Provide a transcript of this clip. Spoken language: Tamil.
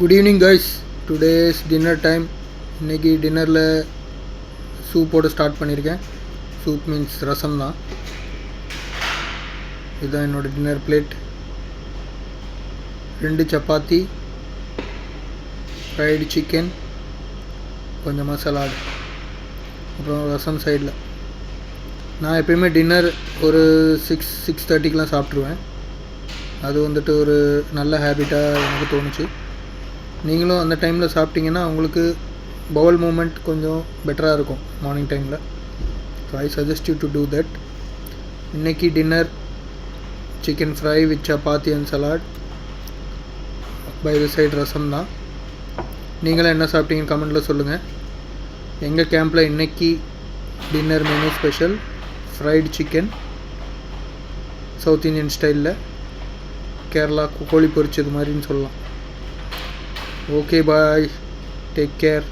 Good evening guys. Today's dinner time. இன்றைக்கி டின்னரில் சூப்போடு ஸ்டார்ட் பண்ணியிருக்கேன். சூப் மீன்ஸ் ரசம் தான். இதுதான் என்னோடய dinner plate. 2 chapati, fried chicken, கொஞ்சமாக சலாட், அப்புறம் ரசம் சைடில். நான் எப்பயுமே டின்னர் ஒரு 6:30க்கெலாம் சாப்பிட்ருவேன். அது வந்துட்டு ஒரு நல்ல ஹேபிட்டாக எனக்கு தோணுச்சு. நீங்களும் அந்த டைமில் சாப்பிட்டிங்கன்னா உங்களுக்கு பவுல் மூமெண்ட் கொஞ்சம் பெட்டராக இருக்கும் மார்னிங் டைமில். So I suggest you to do that. இன்றைக்கி dinner chicken fry with chapati and salad, by the side rasam தான். நீங்களும் என்ன சாப்பிட்டீங்கன்னு கமெண்ட்டில் சொல்லுங்கள். எங்கள் கேம்பில் இன்றைக்கி dinner menu special fried chicken, south Indian ஸ்டைலில், கேரளா கோழி பொரிச்சது மாதிரின்னு சொல்லலாம். Okay, bye, take care.